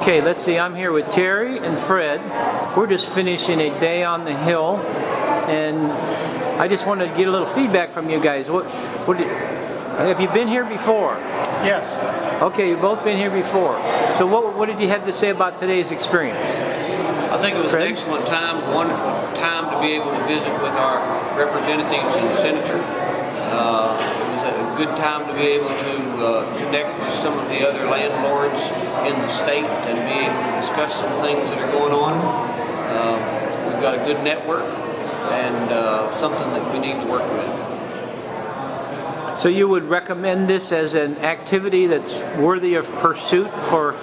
Okay, let's see. I'm here with Terry and Fred. We're just finishing a day on the Hill, and I just wanted to get a little feedback from you guys. Have you been here before? Yes. Okay, you've both been here before. So what did you have to say about today's experience? I think it was Fred? an excellent time, a wonderful time to be able to visit with our representatives and senator. It was a good time to be able to connect with some of the other landlords in the state and be able to discuss some things that are going on. We've got a good network and something that we need to work with. So you would recommend this as an activity that's worthy of pursuit for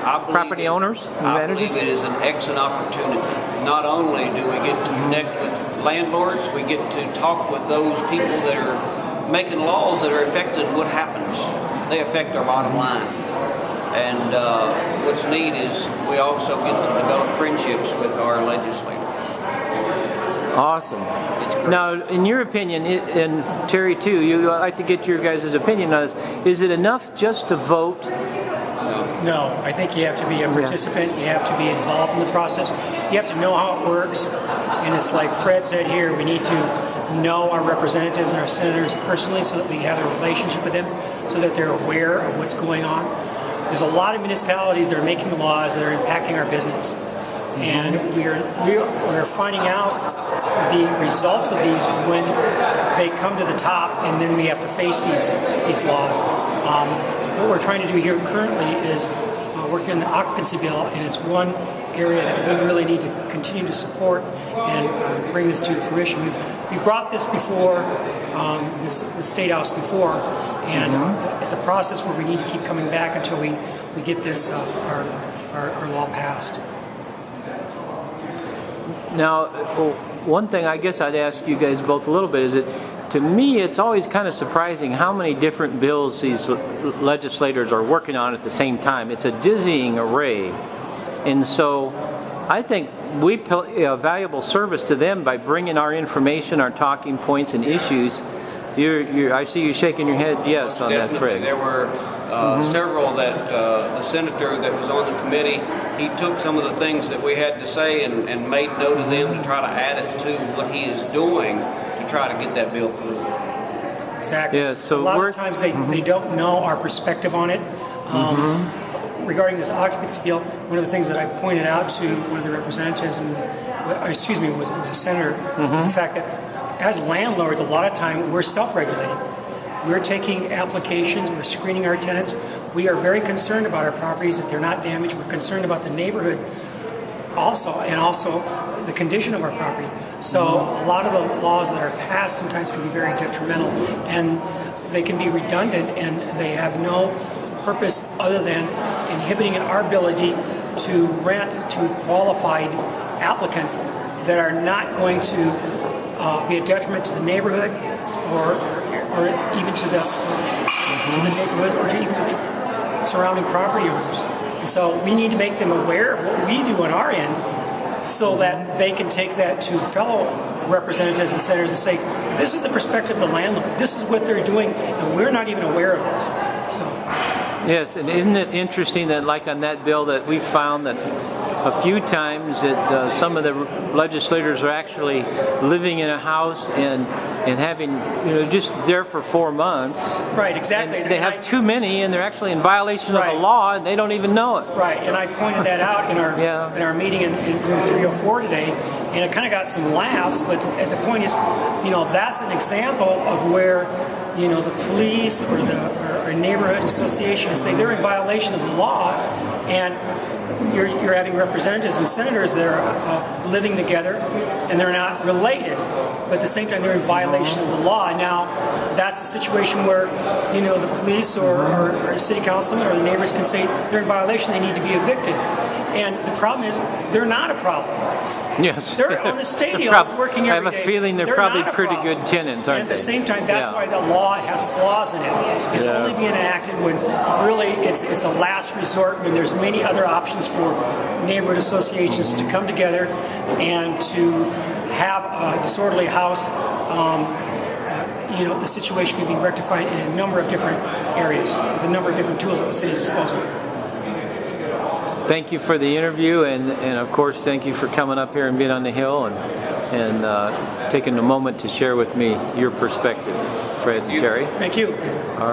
property owners? I believe it is an excellent opportunity. Not only do we get to connect with landlords, we get to talk with those people that are making laws that are affecting what happens. They affect our bottom line. And what's neat is we also get to develop friendships with our legislators. Awesome. Now, in your opinion, and Terry too, I'd like to get your guys' opinion on this. Is it enough just to vote? No, I think you have to be a participant. You have to be involved in the process. You have to know how it works. And it's like Fred said here, we need to know our representatives and our senators personally so that we have a relationship with them, so that they're aware of what's going on. There's a lot of municipalities that are making laws that are impacting our business. And we're finding out the results of these when they come to the top, and then we have to face these laws. What we're trying to do here currently is working on the Occupancy Bill, and it's one area that we really need to continue to support and bring this to fruition. We brought this before the State House before, and it's a process where we need to keep coming back until we get this our law passed. Now, one thing I guess I'd ask you guys both a little bit is that to me it's always kind of surprising how many different bills these legislators are working on at the same time. It's a dizzying array. And so I think we pay a valuable service to them by bringing our information, our talking points and issues. I see you shaking your head yes on that, Fred. There were several that the senator that was on the committee, he took some of the things that we had to say and made note of them to try to add it to what he is doing to try to get that bill through. Exactly. Yeah, so a lot of times they don't know our perspective on it. Regarding this occupancy bill, one of the things that I pointed out to one of the representatives, was a senator, was the fact that as landlords, a lot of time we're self-regulating. We're taking applications, we're screening our tenants. We are very concerned about our properties, that they're not damaged. We're concerned about the neighborhood also, and also the condition of our property. So a lot of the laws that are passed sometimes can be very detrimental, and they can be redundant, and they have no purpose other than inhibiting our ability to rent to qualified applicants that are not going to be a detriment to the neighborhood, or even to the neighborhood, or even to the surrounding property owners. And so we need to make them aware of what we do on our end, so that they can take that to fellow representatives and senators and say, this is the perspective of the landlord. This is what they're doing, and we're not even aware of this. So. Yes, and isn't it interesting that, like on that bill, that we found that a few times that some of the legislators are actually living in a house and having, just there for 4 months. Right, exactly. And they have too many, and they're actually in violation of the law, and they don't even know it. Right, and I pointed that out in our meeting in room 304 today, and it kind of got some laughs. But the point is, that's an example of where the police or the neighborhood association say they're in violation of the law, and you're having representatives and senators that are living together, and they're not related, but at the same time they're in violation of the law. Now, that's a situation where the police or a city councilman or the neighbors can say they're in violation, they need to be evicted. And the problem is they're not a problem. Yes. They're on the stadium working every day. I have a feeling they're probably pretty good tenants, aren't they? At the same time, that's why the law has flaws in it. It's only being enacted when really it's a last resort, when there's many other options for neighborhood associations to come together and to have a disorderly house. The situation can be rectified in a number of different areas with a number of different tools at the city's disposal. thank you for the interview, and of course, thank you for coming up here and being on the Hill and taking a moment to share with me your perspective, Fred and Terry. Thank you. All right.